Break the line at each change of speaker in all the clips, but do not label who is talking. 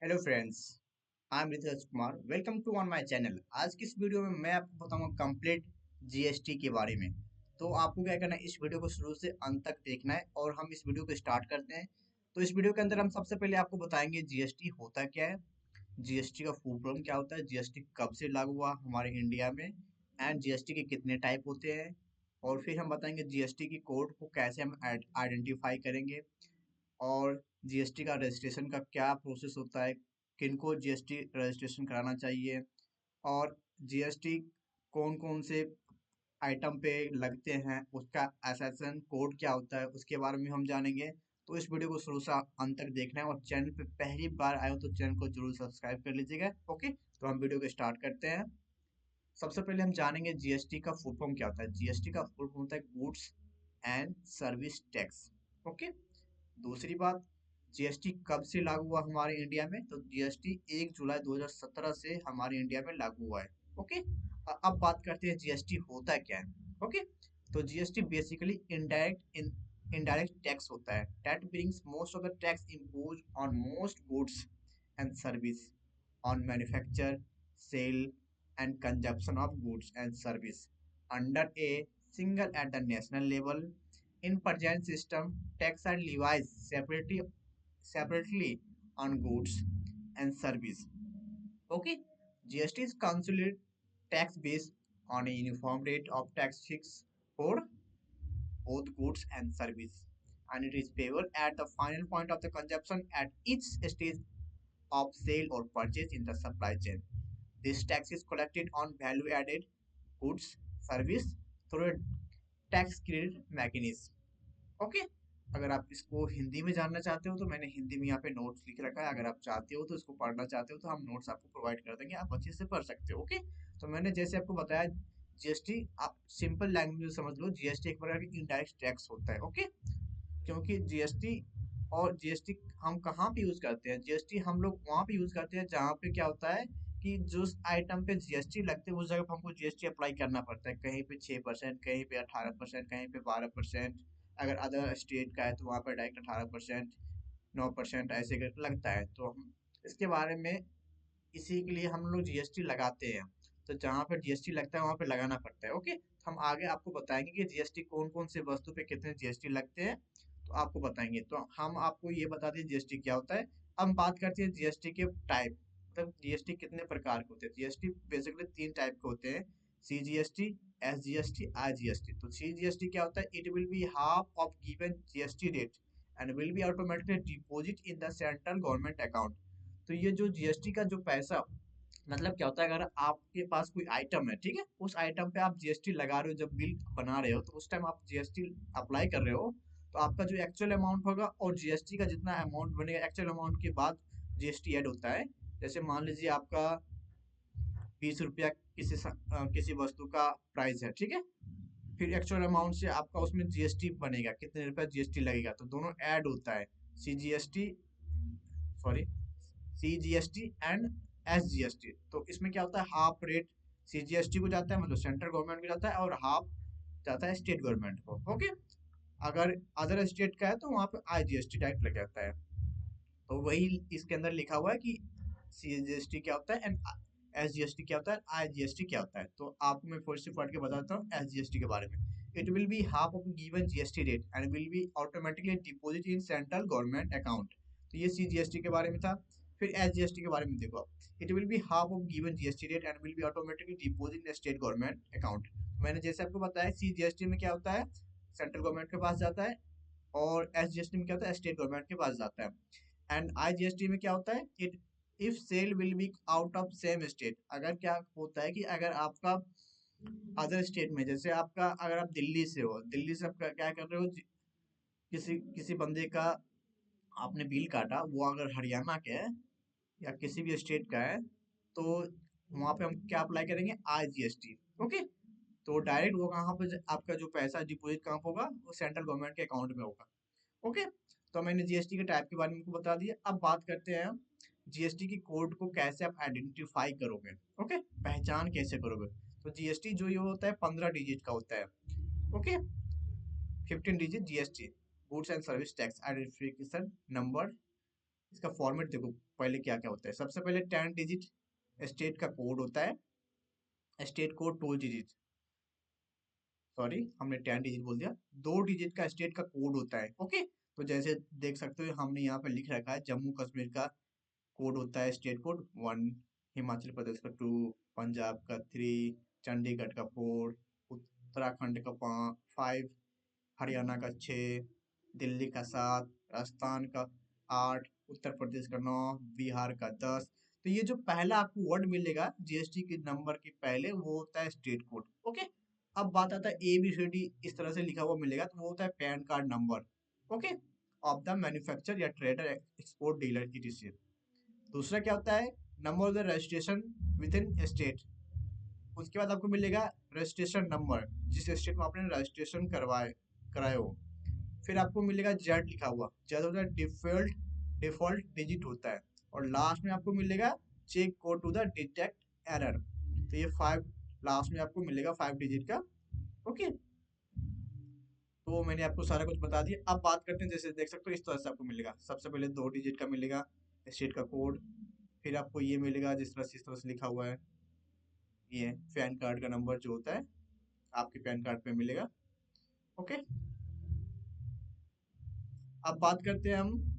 Hello friends, I am Rituraj Kumar. Welcome to on my channel. आज की इस वीडियो में मैं आपको बताऊंगा कंप्लीट जीएसटी के बारे में। तो आपको क्या करना है, इस वीडियो को शुरू से अंत तक देखना है और हम इस वीडियो को स्टार्ट करते हैं। तो इस वीडियो के अंदर हम सबसे पहले आपको बताएंगे जीएसटी होता क्या है, जीएसटी का फुल फॉर्म क्या होता है, जीएसटी कब से लागू हुआ हमारे इंडिया में, एंड जीएसटी के कितने टाइप होते हैं। और फिर हम बताएंगे जीएसटी की कोड को कैसे हम आइडेंटिफाई करेंगे, और जीएसटी का रजिस्ट्रेशन का क्या प्रोसेस होता है, किनको जीएसटी रजिस्ट्रेशन कराना चाहिए, और जीएसटी कौन कौन से आइटम पे लगते हैं, उसका एसेसन कोड क्या होता है, उसके बारे में हम जानेंगे। तो इस वीडियो को शुरू से अंत तक देखना है, और चैनल पे पहली बार आए हो तो चैनल को जरूर सब्सक्राइब कर लीजिएगा। ओके, तो हम वीडियो को स्टार्ट करते हैं। सबसे पहले हम जानेंगे जीएसटी का फुल फॉर्म क्या होता है। जीएसटी का फुल फॉर्म होता है goods and service tax. Okay, दूसरी बात, जीएसटी कब से लागू हुआ हमारे इंडिया में, तो जीएसटी 1 जुलाई 2017 से हमारे इंडिया में लागू हुआ है। ओके, अब बात करते हैं जीएसटी होता क्या है। ओके, तो जीएसटी बेसिकली इनडायरेक्ट टैक्स होता है that brings most of the tax impose on most goods and service on manufacture, sale and consumption of goods and service under a single at the national level. In present system, tax are levied separately on goods and service. Okay, GST is consolidated tax based on a uniform rate of tax fixed for both goods and service, and it is payable at the final point of the consumption at each stage of sale or purchase in the supply chain. This tax is collected on value added goods service through a tax credit mechanism. Okay, अगर आप इसको हिंदी में जानना चाहते हो तो मैंने हिंदी में यहाँ पे नोट्स लिख रखा है। अगर आप चाहते हो तो इसको पढ़ना चाहते हो तो हम नोट्स आपको प्रोवाइड कर देंगे, आप अच्छे से पढ़ सकते हो। ओके, तो मैंने जैसे आपको बताया, जीएसटी आप सिंपल लैंग्वेज में समझ लो, जीएसटी एक प्रकार की इनडायरेक्ट टैक्स होता है। ओके, क्योंकि जीएसटी और जीएसटी हम कहाँ पे यूज करते हैं, जीएसटी हम लोग वहाँ पे यूज करते हैं जहाँ पे क्या होता है कि जो आइटम पे जीएसटी लगते हैं उस जगह पे हमको जीएसटी अप्लाई करना पड़ता है। कहीं पे 6%, कहीं पे 18%, कहीं पे 12%। अगर अदर स्टेट का है तो वहाँ पर डायरेक्ट 18%, 9% ऐसे करके लगता है। तो हम इसके बारे में, इसी के लिए हम लोग जीएसटी लगाते हैं। तो जहाँ पर जीएसटी लगता है वहाँ पे लगाना पड़ता है। ओके, तो हम आगे आपको बताएंगे कि जीएसटी कौन कौन से वस्तु पे कितने जीएसटी लगते हैं, तो आपको बताएंगे। तो हम आपको ये बता दें जीएसटी क्या होता है। अब हम बात करते हैं जीएसटी के टाइप, मतलब जीएसटी कितने प्रकार के होते हैं। जीएसटी बेसिकली 3 टाइप के होते हैं, सीजीएसटी, एसजीएसटी, आईजीएसटी। तो सीजीएसटी क्या होता है, it will be half of given GST rate and will be automatically deposit in the central government account. तो ये जो जीएसटी का जो पैसा, मतलब क्या होता है, अगर आपके पास कोई आइटम है, ठीक है, उस आइटम पे आप जीएसटी लगा रहे हो, जब बिल बना रहे हो तो उस टाइम आप जीएसटी अप्लाई कर रहे हो, तो आपका जो एक्चुअल अमाउंट होगा और जीएसटी का जितना अमाउंट बनेगा एक्चुअल अमाउंट के बाद जीएसटी ऐड होता है। जैसे मान लीजिए आपका 20 रुपया किसी वस्तु का प्राइस है, ठीक है, फिर एक्चुअल अमाउंट से आपका उसमें जीएसटी बनेगा, कितने रुपया जीएसटी लगेगा, तो दोनों ऐड होता है। CGST, sorry, CGST and SGST. तो इसमें क्या होता है, हाफ रेट सीजीएसटी को जाता है, मतलब सेंट्रल गवर्नमेंट को जाता है, और हाफ जाता है स्टेट गवर्नमेंट को। ओके, अगर अदर स्टेट का है तो वहां पे आईजीएसटी डायरेक्ट लग जाता है। तो वही इसके अंदर लिखा हुआ है कि सीजीएसटी क्या होता है एंड एसजीएसटी क्या होता है, आईजीएसटी क्या होता है। तो आपको मैं फिर से पढ़ के बताता हूँ एसजीएसटी के बारे में। It will be half of given GST rate and will be automatically deposit in central government account. तो ये सीजीएसटी के बारे में था। फिर एसजीएसटी के बारे में देखो आप, it will be half of given GST rate and will be automatically deposit in state government account. मैंने जैसे आपको बताया, सीजीएसटी में क्या होता है, सेंट्रल गवर्नमेंट के पास जाता है, और एसजीएसटी में क्या होता है, स्टेट गवर्नमेंट के पास जाता है। एंड आईजीएसटी में क्या होता है, it if sale will be out of same state. अगर क्या होता है कि अगर आपका अदर स्टेट में, जैसे आपका अगर आप दिल्ली से हो, दिल्ली से आप क्या कर रहे हो, किसी किसी बंदे का आपने बिल काटा, वो अगर हरियाणा के है या किसी भी स्टेट का है, तो वहां पे हम क्या अप्लाई करेंगे, आईजीएसटी। ओके, तो डायरेक्ट वो कहाँ पे आपका जो पैसा डिपॉजिट कहाँ पे होगा, वो सेंट्रल गवर्नमेंट के अकाउंट में होगा। ओके, तो मैंने जीएसटी के टाइप के बारे में आपको बता दिया। अब बात करते हैं हम जीएसटी की कोड को कैसे आप आइडेंटिफाई करोगे। ओके, पहचान कैसे करोगे। तो जीएसटी जो ये होता है 15 डिजिट का होता है। Okay, 15 digit GST, goods and service tax identification number, इसका फॉर्मेट देखो पहले क्या क्या होता है। सबसे पहले 10 डिजिट स्टेट का कोड होता है, स्टेट कोड 2 डिजिट, सॉरी हमने 10 डिजिट बोल दिया, 2 डिजिट का स्टेट का कोड होता है। ओके, तो जैसे देख सकते हो हमने यहाँ पे लिख रखा है जम्मू कश्मीर का कोड होता है स्टेट कोड 1, हिमाचल प्रदेश का 2, पंजाब का 3, चंडीगढ़ का 4, उत्तराखंड का 5, हरियाणा का 6, दिल्ली का 7, राजस्थान का 8, उत्तर प्रदेश का 9, बिहार का 10। तो ये जो पहला आपको वर्ड मिलेगा जीएसटी के नंबर के पहले वो होता है स्टेट कोड। ओके, अब बात आता है ABCD इस तरह से लिखा हुआ मिलेगा तो वो होता है pan card number. Okay, of the manufacture या ट्रेडर एक्सपोर्ट डीलर ETC। दूसरा क्या होता है, number of the registration with in state. उसके बाद आपको मिलेगा रजिस्ट्रेशन नंबर, जिस स्टेट में आपने रजिस्ट्रेशन कराए हो। फिर आपको मिलेगा जेड लिखा हुआ, जेड होता है डिफॉल्ट डिजिट होता है। और लास्ट में आपको मिलेगा check code to the detect error. तो ये 5 लास्ट में आपको मिलेगा 5 डिजिट का। ओके, तो मैंने आपको सारा कुछ बता दिया। अब बात करते हैं, जैसे देख सकते हो इस तरह से आपको मिलेगा। सबसे पहले 2 डिजिट का मिलेगा स्टेट का कोड, फिर आपको ये मिलेगा इस तरह से लिखा हुआ है, ये पैन कार्ड का नंबर जो होता है आपके पैन कार्ड पे मिलेगा। ओके, अब बात करते हैं हम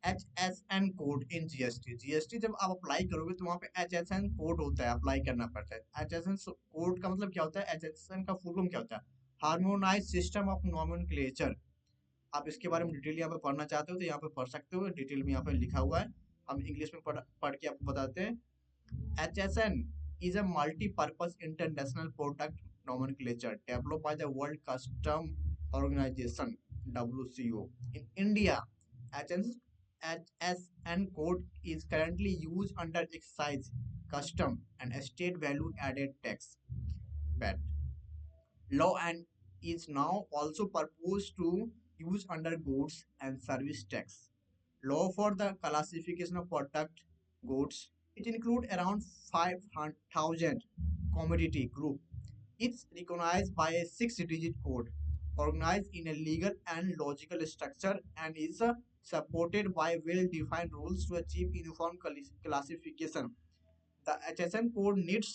HSN code in GST. GST जब आप अप्लाई करोगे तो वहाँ पे HSN कोड होता है, अप्लाई करना पड़ता है। HSN कोड का मतलब क्या होता है, HSN का फुल फॉर्म क्या होता है, हार्मोनाइज सिस्टम ऑफ नॉमेनक्लेचर। आप इसके बारे में डिटेल यहाँ पे पढ़ना चाहते हो तो यहाँ पे पढ़ सकते हो, डिटेल में यहाँ पे लिखा हुआ है। हम इंग्लिश में पढ़ के आपको बताते हैं। HSN is a multi-purpose international product nomenclature developed by the World Custom Organization (WCO). In India, HSN code is currently used under excise, custom, and state value-added tax (VAT) law, and is now also proposed to use under goods and service tax law for the classification of product goods. It includes around 5,000 commodity group. It's recognized by a 6-digit code, organized in a legal and logical structure, and is supported by well-defined rules to achieve uniform classification. The HSN code needs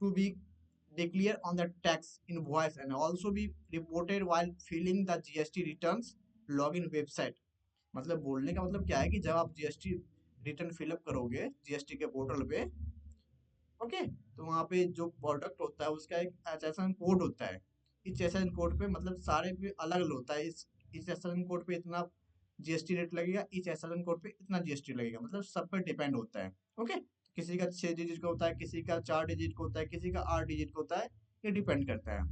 to be declared on the tax invoice and also be reported while filling the GST returns login website। मतलब बोलने का मतलब क्या है कि जब आप GST return fill up करोगे जीएसटी के पोर्टल पे, ओके, तो वहाँ पे जो प्रोडक्ट होता है उसका एक एचएसएन कोड होता है। इस एचएसएन कोड पे मतलब सारे पे अलग अलग होता है। इस एचएसएन कोड पे इतना जीएसटी रेट लगेगा, इस एचएसएन कोड पे इतना जीएसटी लगेगा, मतलब सब पे डिपेंड होता है। ओके, किसी का 6 डिजिट का होता है, किसी का 4 डिजिट का होता है, किसी का 8 डिजिट का होता है, ये डिपेंड करता है।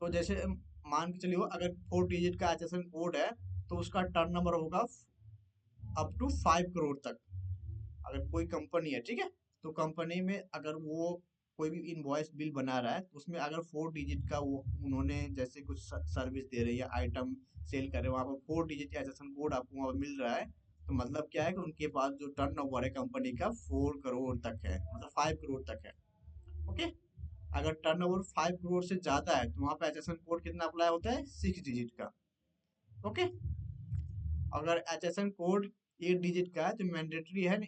तो जैसे मान के चलिए अगर 4 डिजिट का एचएसएन कोड है तो उसका टर्न नंबर होगा अप टू 5 करोड़ तक। अगर कोई कंपनी है, ठीक है, तो कंपनी में अगर वो कोई भी इनवॉइस बिल बना रहा है तो उसमें अगर 4 डिजिट का वो उन्होंने जैसे कुछ सर्विस दे रही है, आइटम सेल कर रहे हैं, वहाँ पर 4 डिजिट एसएसएन कोड आपको वहाँ मिल रहा है, तो मतलब क्या है कि उनके पास जो टर्न ओवर है कंपनी का 4 करोड़ तक है, मतलब 5 करोड़ तक है। ओके, अगर टर्न ओवर 5 करोड़ से ज्यादा है तो वहाँ पे एसएसएन कोड कितना अप्लाई होता है, 6 डिजिट का। ओके, अगर HSN कोड 8 डिजिट का है तो मैंडेटरी है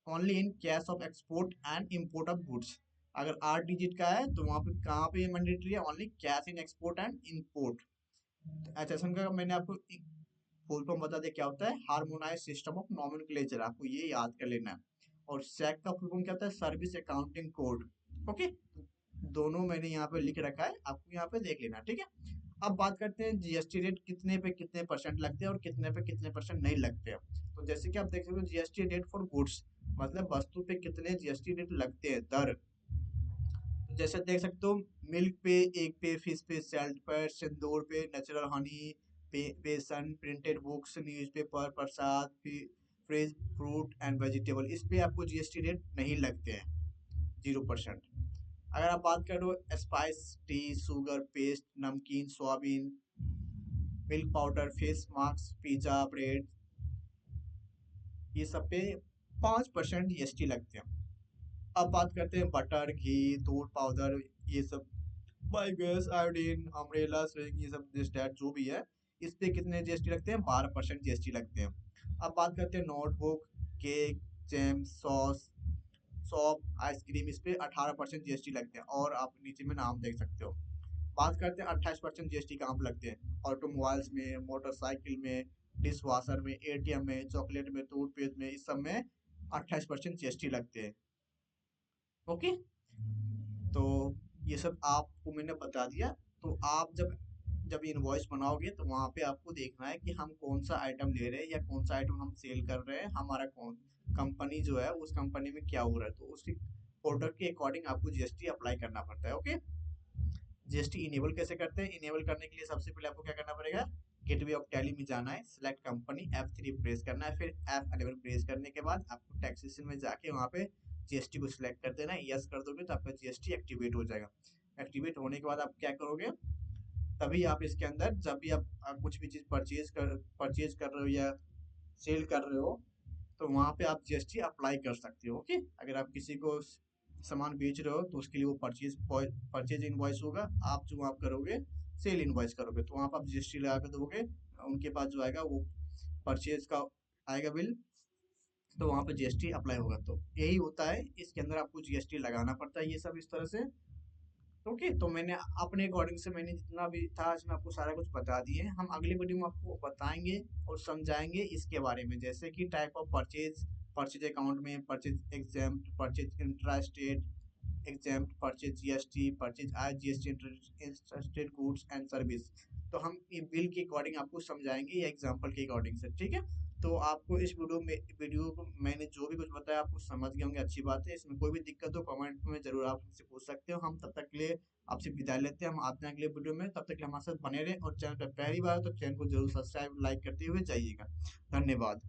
only in case of export and import of goods. अगर 8 डिजिट का है तो वहाँ पे कहाँ पे मैंडेटरी है, only cash in export and import. HSN का मैंने आपको फुल फॉर्म बता दिया क्या होता है, हार्मोनाइज सिस्टम ऑफ नॉमेनक्लेचर, आपको ये याद कर लेना है। और सैक का फुल फॉर्म क्या होता है, सर्विस अकाउंटिंग कोड। ओके, दोनों मैंने यहाँ पे लिख रखा है, आपको यहाँ पे देख लेना, ठीक है। अब बात करते हैं जीएसटी रेट कितने पे कितने परसेंट लगते हैं और कितने पे कितने परसेंट नहीं लगते हैं। तो जैसे कि आप देख सकते हो जीएसटी रेट फॉर गुड्स, मतलब वस्तु पे कितने जीएसटी रेट लगते हैं, दर। तो जैसे देख सकते हो मिल्क पे 1 पे, फिश पे, सैल्ट पर, सिंदूर पे, नेचुरल हनी पे, बेसन, printed books, newspaper, Prasad, fresh fruit and vegetable, इस पे आपको जीएसटी रेट नहीं लगते हैं, 0%। अगर आप बात करो स्पाइस, टी, शुगर, पेस्ट, नमकीन, soybean, milk powder, face mask, pizza, bread, ये सब पे 5% जीएसटी लगते हैं। अब बात करते हैं बटर, घी, दूध पाउडर, ये सब, बायोगैस, आयोडीन, अम्ब्रेला, स्विंग, ये सब दिस डैट जो भी है, इस पे कितने जीएसटी लगते हैं, 12% जीएसटी लगते हैं। अब बात करते हैं notebook, cake, jam, sauce, shop, ice cream, इस पे 18% जीएसटी लगते हैं और आप नीचे में नाम देख सकते हो। बात करते हैं 28% जीएसटी कहाँ पे लगते हैं, ऑटोमोबाइल्स में, मोटरसाइकिल में, डिश वॉशर में, एटीएम में, चॉकलेट में, टूथपेस्ट में, इस सब में 28% जीएसटी लगते हैं। ओके, तो ये सब आपको मैंने बता दिया। तो आप जब जब इनवॉइस बनाओगे तो वहां पे आपको देखना है कि हम कौन सा आइटम ले रहे हैं या कौन सा आइटम हम सेल कर रहे हैं, हमारा कौन कंपनी जो है उस कंपनी में क्या हो रहा है, तो उसकी प्रोडक्ट के अकॉर्डिंग आपको जीएसटी अप्लाई करना पड़ता है। ओके, जीएसटी इनेबल कैसे करते हैं? इनेबल करने के लिए सबसे पहले आपको क्या करना पड़ेगा, गेटवे ऑफ टैली में जाना है, सिलेक्ट कंपनी, F3 प्रेस करना है, फिर F11 प्रेस करने के बाद आपको टैक्सेशन में जाके वहाँ पे जीएसटी को सिलेक्ट कर देना है। यस कर दोगे तो आपका जीएसटी एक्टिवेट हो जाएगा। एक्टिवेट होने के बाद आप क्या करोगे, तभी आप इसके अंदर जब भी आप कुछ भी चीज परचेज कर रहे हो या सेल कर रहे हो, तो वहां पे आप जीएसटी अप्लाई कर सकते हो। ओके, अगर आप किसी को सामान बेच रहे हो तो उसके लिए वो परचेज इनवॉइस होगा, आप जो आप करोगे सेल इनवॉइस करोगे तो वहां पर आप जीएसटी लगा कर दोगे, उनके पास जो आएगा वो परचेज का आएगा बिल, तो वहां पे जीएसटी अप्लाई होगा। तो यही होता है, इसके अंदर आपको जीएसटी लगाना पड़ता है, ये सब इस तरह से। ओके, तो मैंने अपने अकॉर्डिंग से मैंने जितना भी था आज मैं आपको सारा कुछ बता दिए। हम अगली वीडियो में आपको बताएंगे और समझाएंगे इसके बारे में, जैसे कि type of purchase, purchase account में purchase exempt, purchase intra state exempt, purchase GST, purchase I GST interested goods and service. तो हम ये बिल के अकॉर्डिंग आपको समझाएंगे या एग्जाम्पल के अकॉर्डिंग से, ठीक है। तो आपको इस वीडियो को मैंने जो भी कुछ बताया आपको समझ गए होंगे, अच्छी बात है। इसमें कोई भी दिक्कत हो कमेंट में जरूर आप मुझसे पूछ सकते हो। हम तब तक के लिए आपसे विदाई लेते हैं, हम आते हैं अगले वीडियो में, तब तक के लिए हमारे साथ बने रहें और चैनल पर पहली बार हो तो चैनल को जरूर सब्सक्राइब लाइक करते हुए जाइएगा। धन्यवाद।